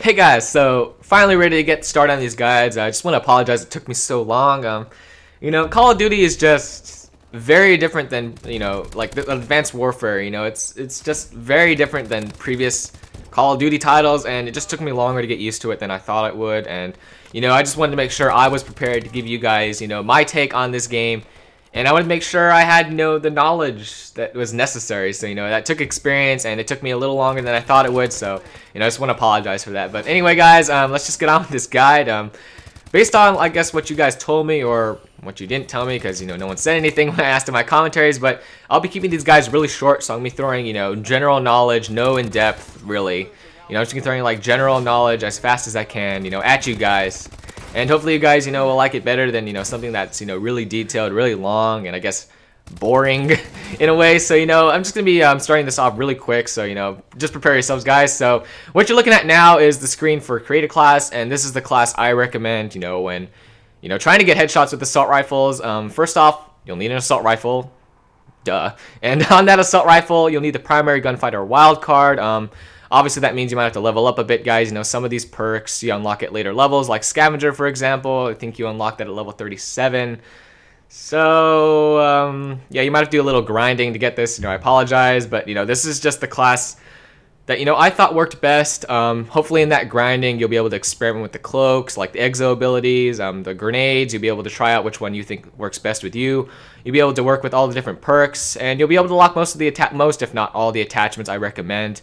Hey guys, so finally ready to get started on these guides. I just want to apologize it took me so long. Call of Duty is just very different than, like the Advanced Warfare, it's just very different than previous Call of Duty titles, and it just took me longer to get used to it than I thought it would. And, I just wanted to make sure I was prepared to give you guys, my take on this game. And I wanted to make sure I had, the knowledge that was necessary. So, that took experience, and it took me a little longer than I thought it would. So, I just want to apologize for that. But anyway, guys, let's just get on with this guide. Based on, I guess, what you guys told me or what you didn't tell me, because, no one said anything when I asked in my commentaries. But I'll be keeping these guys really short, so I'm going to be throwing, general knowledge, no in-depth, really. I'm just going to be throwing, like, general knowledge as fast as I can, at you guys. And hopefully you guys, will like it better than, something that's, really detailed, really long, and I guess boring in a way. So, I'm just going to be starting this off really quick. So, just prepare yourselves, guys. So, what you're looking at now is the screen for Create a Class, and this is the class I recommend, when, trying to get headshots with assault rifles. First off, you'll need an assault rifle. Duh. And on that assault rifle, you'll need the primary gunfighter wildcard. Obviously, that means you might have to level up a bit, guys. Some of these perks you unlock at later levels, like Scavenger, for example. I think you unlock that at level 37. So, yeah, you might have to do a little grinding to get this. I apologize, but, this is just the class that, I thought worked best. Hopefully in that grinding, you'll be able to experiment with the cloaks, like the exo abilities, the grenades. You'll be able to try out which one you think works best with you. You'll be able to work with all the different perks, and you'll be able to lock most, if not all, the attachments I recommend,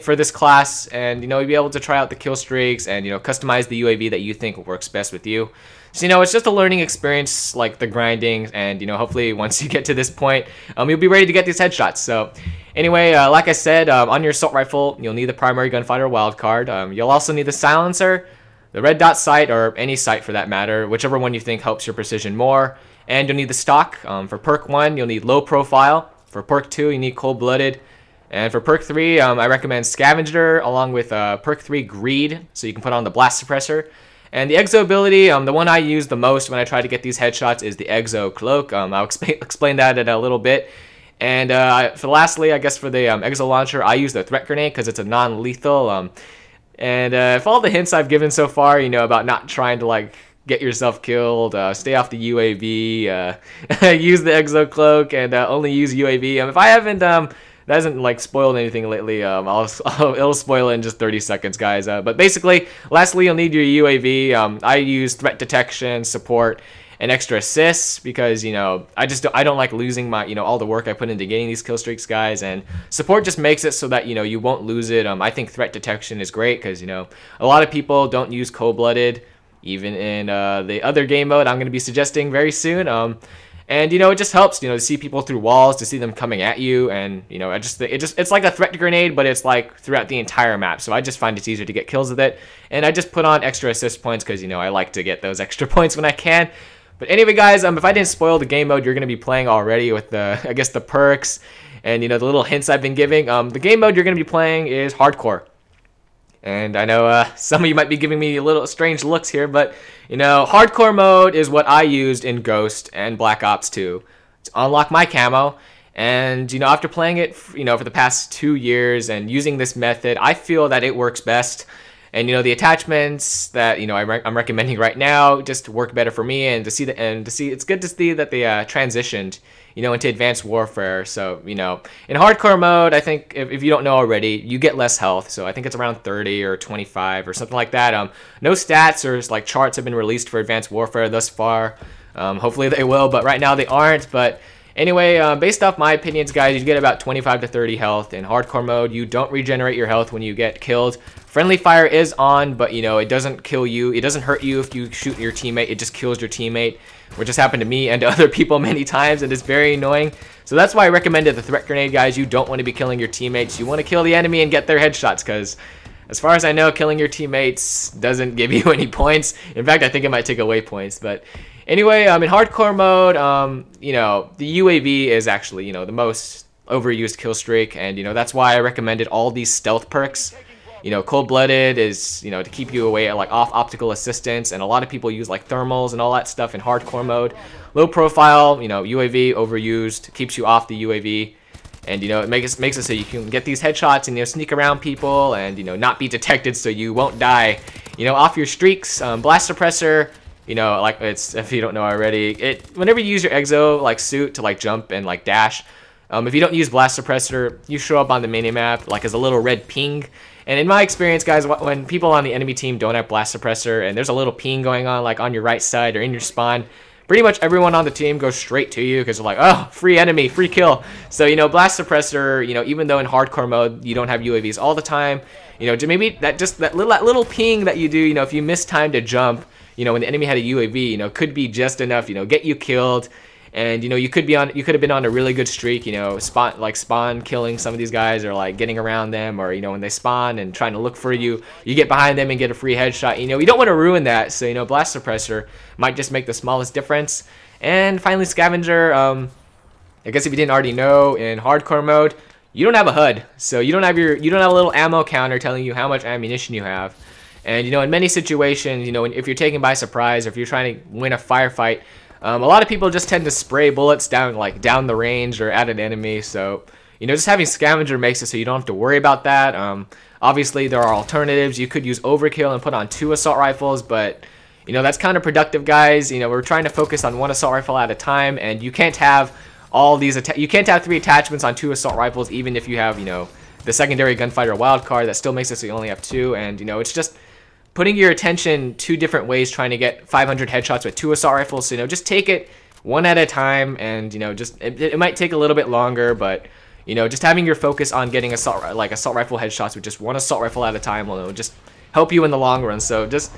for this class. And, you'll be able to try out the kill streaks and, customize the UAV that you think works best with you. So, it's just a learning experience, like the grinding, and, hopefully once you get to this point, you'll be ready to get these headshots. So, anyway, like I said, on your assault rifle, you'll need the primary gunfighter wildcard. You'll also need the silencer, the red dot sight, or any sight for that matter, whichever one you think helps your precision more. And you'll need the stock. For perk 1, you'll need low profile. For perk 2, you need cold-blooded. And for perk 3, I recommend Scavenger, along with perk 3 Greed, so you can put on the blast suppressor. And the exo ability, the one I use the most when I try to get these headshots is the exo cloak. I'll explain that in a little bit. And for lastly, I guess for the exo launcher, I use the threat grenade because it's a non-lethal. And for all the hints I've given so far, about not trying to like get yourself killed, stay off the UAV, use the exo cloak, and only use UAV. If I haven't that hasn't like spoiled anything lately, it'll spoil it in just 30 seconds, guys. But basically, lastly, you'll need your UAV. I use threat detection, support, and extra assists because I don't like losing my all the work I put into getting these kill streaks, guys. And support just makes it so that you won't lose it. I think threat detection is great because a lot of people don't use cold-blooded, even in the other game mode I'm going to be suggesting very soon. And it just helps to see people through walls, to see them coming at you, and it's like a threat grenade, but it's like throughout the entire map. So I just find it's easier to get kills with it, and I just put on extra assist points because I like to get those extra points when I can. But anyway, guys, if I didn't spoil the game mode you're going to be playing already with the perks and the little hints I've been giving, the game mode you're going to be playing is hardcore. And I know some of you might be giving me a little strange looks here, but hardcore mode is what I used in Ghost and Black Ops 2 to unlock my camo. And after playing it for the past 2 years and using this method, I feel that it works best. And the attachments that I'm recommending right now just work better for me, and to see it's good to see that they transitioned into Advanced Warfare. So in hardcore mode, I think if you don't know already, you get less health. So I think it's around 30 or 25 or something like that. No stats or like charts have been released for Advanced Warfare thus far. Hopefully they will, but right now they aren't. But anyway, based off my opinions, guys, you get about 25 to 30 health in hardcore mode. You don't regenerate your health when you get killed. Friendly fire is on, but it doesn't kill you. It doesn't hurt you if you shoot your teammate. It just kills your teammate, which has happened to me and to other people many times, and it's very annoying. So that's why I recommended the threat grenade, guys. You don't want to be killing your teammates. You want to kill the enemy and get their headshots, because as far as I know, killing your teammates doesn't give you any points. In fact, I think it might take away points. But anyway, in hardcore mode, the UAV is actually, the most overused kill streak, and that's why I recommended all these stealth perks. Cold-blooded is, to keep you away like off optical assistance, and a lot of people use like thermals and all that stuff in hardcore mode. Low profile, UAV overused, keeps you off the UAV. And you know, it makes it so you can get these headshots and, you know, sneak around people and, you know, not be detected so you won't die, you know, off your streaks. Blast suppressor, you know, like, it's, if you don't know already, whenever you use your exo like suit to like jump and like dash, if you don't use blast suppressor, you show up on the minimap like as a little red ping. And in my experience, guys, when people on the enemy team don't have blast suppressor and there's a little ping going on like on your right side or in your spawn, pretty much everyone on the team goes straight to you because they're like, oh, free enemy, free kill. So, you know, blast suppressor, you know, even though in hardcore mode you don't have UAVs all the time, you know, maybe that little ping that you do, you know, if you miss time to jump, you know, when the enemy had a UAV, you know, could be just enough, you know, get you killed. And, you know, you could have been on a really good streak, you know, spawn killing some of these guys, or like getting around them, or, you know, when they spawn and trying to look for you, you get behind them and get a free headshot. You know, you don't want to ruin that. So, you know, blast suppressor might just make the smallest difference. And finally, scavenger. I guess if you didn't already know, in hardcore mode, you don't have a HUD, so you don't have a little ammo counter telling you how much ammunition you have. And, you know, in many situations, you know, if you're taken by surprise, or if you're trying to win a firefight, a lot of people just tend to spray bullets down the range or at an enemy. So, you know, just having scavenger makes it so you don't have to worry about that. Obviously, there are alternatives. You could use overkill and put on 2 assault rifles, but, you know, that's counterproductive, guys. You know, we're trying to focus on 1 assault rifle at a time, and you can't have all these you can't have 3 attachments on 2 assault rifles, even if you have, you know, the secondary gunfighter wildcard. That still makes it so you only have 2, and, you know, it's just putting your attention 2 different ways, trying to get 500 headshots with 2 assault rifles. So, you know, just take it one at a time, and, you know, just it might take a little bit longer, but, you know, just having your focus on getting assault rifle headshots with just 1 assault rifle at a time will just help you in the long run. So just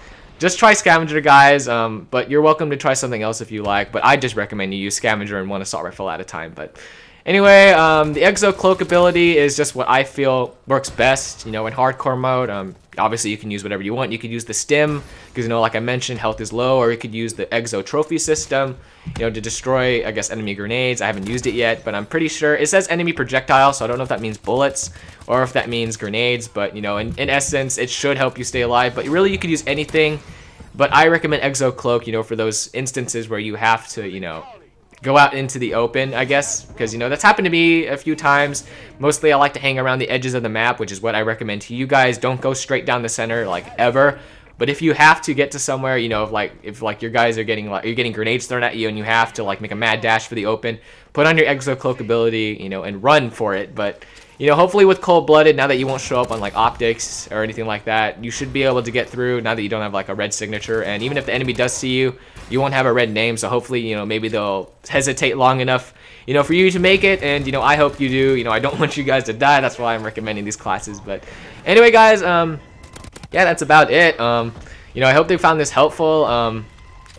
try scavenger, guys. But you're welcome to try something else if you like. But I just recommend you use scavenger and 1 assault rifle at a time. But anyway, the exo cloak ability is just what I feel works best, you know, in hardcore mode. Obviously, you can use whatever you want. You could use the stim, because, you know, like I mentioned, health is low, or you could use the exo trophy system, you know, to destroy, I guess, enemy grenades. I haven't used it yet, but I'm pretty sure it says enemy projectile, so I don't know if that means bullets or if that means grenades. But, you know, in essence, it should help you stay alive. But really, you could use anything. But I recommend exo cloak, you know, for those instances where you have to, you know, go out into the open, I guess, because, you know, that's happened to me a few times. Mostly I like to hang around the edges of the map, which is what I recommend to you guys. Don't go straight down the center, like, ever. But if you have to get to somewhere, you know, if your guys are getting, like, you're getting grenades thrown at you and you have to, like, make a mad dash for the open, put on your exo cloak ability, you know, and run for it. But, you know, hopefully with cold-blooded, now that you won't show up on, like, optics or anything like that, you should be able to get through now that you don't have, like, a red signature. And even if the enemy does see you, you won't have a red name. So hopefully, you know, maybe they'll hesitate long enough, you know, for you to make it. And, you know, I hope you do. You know, I don't want you guys to die. That's why I'm recommending these classes. But anyway, guys, yeah, that's about it. You know, I hope they found this helpful.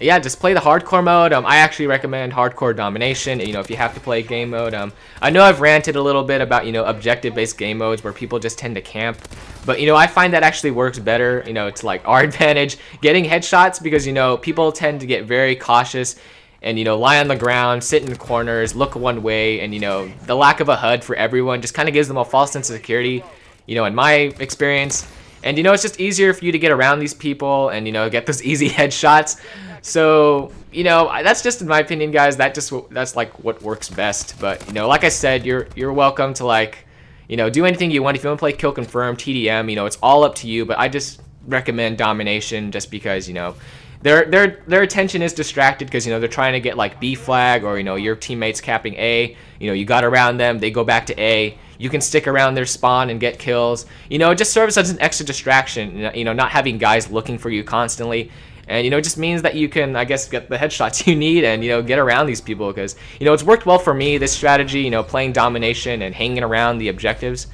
Yeah, just play the hardcore mode. I actually recommend hardcore domination, you know, if you have to play game mode. I know I've ranted a little bit about, you know, objective-based game modes where people just tend to camp. But, you know, I find that actually works better. You know, it's like our advantage getting headshots, because, you know, people tend to get very cautious and, you know, lie on the ground, sit in corners, look one way. And, you know, the lack of a HUD for everyone just kind of gives them a false sense of security, you know, in my experience. And, you know, it's just easier for you to get around these people and, you know, get those easy headshots. So, you know, that's just in my opinion, guys. That's like what works best. But, you know, like I said, you're welcome to, like, you know, do anything you want. If you want to play kill confirm, TDM, you know, it's all up to you. But I just recommend domination, just because, you know, their attention is distracted because, you know, they're trying to get like B flag, or, you know, your teammates capping A. You know, you got around them, they go back to A. You can stick around their spawn and get kills. You know, it just serves as an extra distraction. You know, not having guys looking for you constantly. And, you know, it just means that you can, I guess, get the headshots you need and, you know, get around these people, because, you know, it's worked well for me, this strategy, you know, playing domination and hanging around the objectives.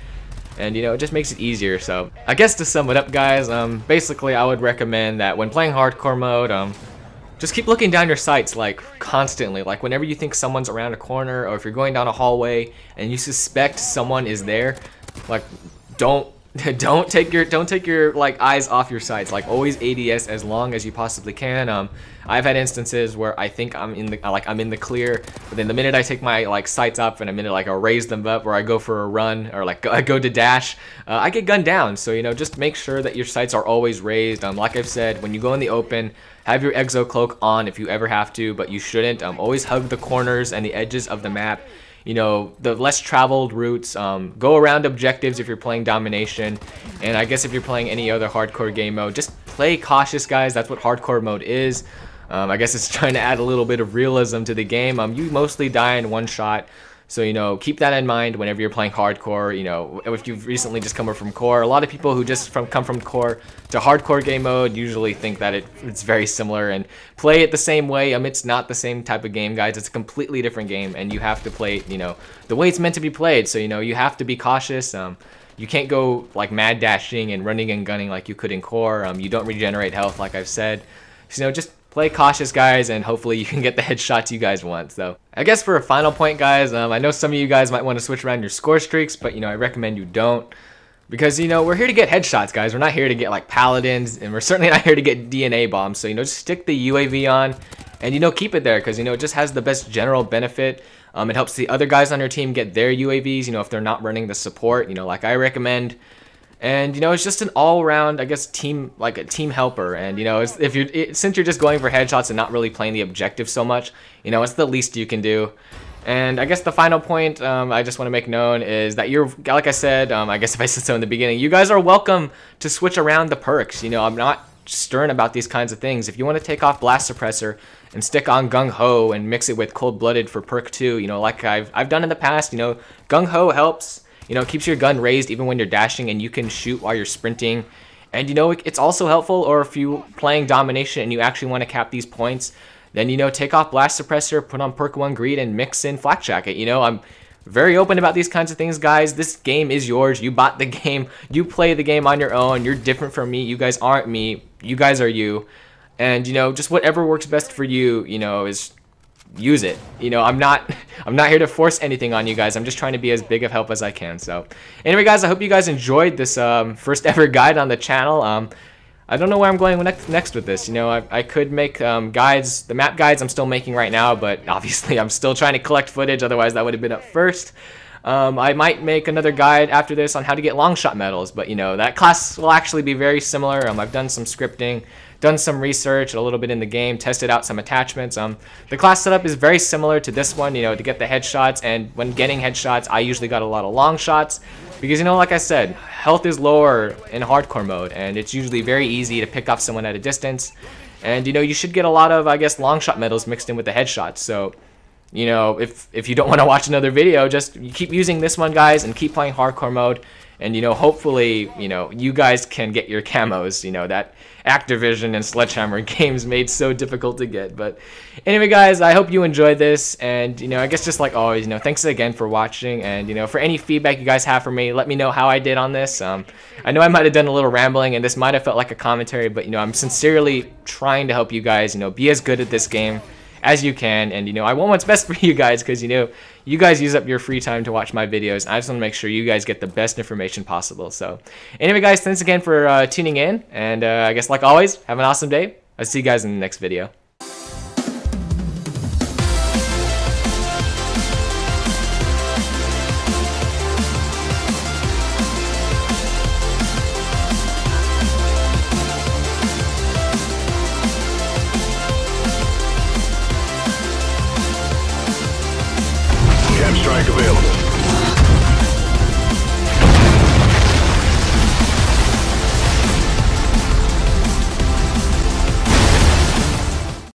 And, you know, it just makes it easier. So, I guess to sum it up, guys, basically I would recommend that when playing hardcore mode, just keep looking down your sights, like, constantly. Like, whenever you think someone's around a corner, or if you're going down a hallway and you suspect someone is there, like, don't take your like eyes off your sights. Like, always ADS as long as you possibly can. I've had instances where I think I'm in the clear, but then the minute I take my like sights up and a minute like I'll raise them up, or I go for a run, or like I go to dash, I get gunned down. So, you know, just make sure that your sights are always raised. Like I've said, when you go in the open, have your exo cloak on if you ever have to, but you shouldn't. Always hug the corners and the edges of the map. you know, the less traveled routes. Go around objectives if you're playing domination, and I guess if you're playing any other hardcore game mode, just play cautious, guys. That's what hardcore mode is. I guess it's trying to add a little bit of realism to the game. You mostly die in one shot. So, you know, keep that in mind whenever you're playing hardcore. You know, if you've recently just come from core, a lot of people who just come from core to hardcore game mode usually think that it's very similar and play it the same way. It's not the same type of game, guys. It's a completely different game, and you have to play it, you know, the way it's meant to be played. So, you know, you have to be cautious. You can't go like mad dashing and running and gunning like you could in core. You don't regenerate health, like I've said. So, you know, just play cautious, guys, and hopefully you can get the headshots you guys want. So I guess for a final point, guys, I know some of you guys might want to switch around your score streaks, but, you know, I recommend you don't. Because, you know, we're here to get headshots, guys. We're not here to get, like, paladins, and we're certainly not here to get DNA bombs. So, you know, just stick the UAV on and, you know, keep it there because, you know, it just has the best general benefit. It helps the other guys on your team get their UAVs, you know, if they're not running the support, you know, like I recommend. And, you know, it's just an all-around, I guess, team, like a team helper. And, you know, since you're just going for headshots and not really playing the objective so much, you know, it's the least you can do. And I guess the final point I just want to make known is that you're, like I said, I guess if I said so in the beginning, you guys are welcome to switch around the perks. You know, I'm not stern about these kinds of things. If you want to take off Blast Suppressor and stick on Gung Ho and mix it with Cold Blooded for perk 2, you know, like I've done in the past, you know, Gung Ho helps. You know, it keeps your gun raised even when you're dashing, and you can shoot while you're sprinting. And, you know, it's also helpful, or if you're playing domination and you actually want to cap these points, then, you know, take off Blast Suppressor, put on Perk 1 Greed, and mix in Flak Jacket. You know, I'm very open about these kinds of things, guys. This game is yours. You bought the game. You play the game on your own. You're different from me. You guys aren't me. You guys are you. And, you know, just whatever works best for you, you know, is use it. You know, I'm not here to force anything on you guys. I'm just trying to be as big of help as I can. So anyway, guys, I hope you guys enjoyed this first ever guide on the channel. I don't know where I'm going next with this. You know, I could make guides. The map guides I'm still making right now, but obviously I'm still trying to collect footage, otherwise that would have been up first. I might make another guide after this on how to get long shot medals, but, you know, that class will actually be very similar. I've done some scripting, done some research a little bit in the game, tested out some attachments. The class setup is very similar to this one, you know, to get the headshots, and when getting headshots, I usually got a lot of long shots because, you know, like I said, health is lower in hardcore mode, and it's usually very easy to pick off someone at a distance, and, you know, you should get a lot of, I guess, long shot medals mixed in with the headshots. So, you know, if you don't want to watch another video, just keep using this one, guys, and keep playing hardcore mode. And, you know, hopefully, you know, you guys can get your camos, you know, that Activision and Sledgehammer games made so difficult to get. But anyway, guys, I hope you enjoyed this. And, you know, I guess just like always, you know, thanks again for watching. And, you know, for any feedback you guys have for me, let me know how I did on this. I know I might have done a little rambling, and this might have felt like a commentary, but, you know, I'm sincerely trying to help you guys, you know, be as good at this game as you can. And, you know, I want what's best for you guys because, you know, you guys use up your free time to watch my videos, and I just want to make sure you guys get the best information possible. So anyway, guys, thanks again for tuning in, and I guess like always, have an awesome day. I'll see you guys in the next video. Strike available.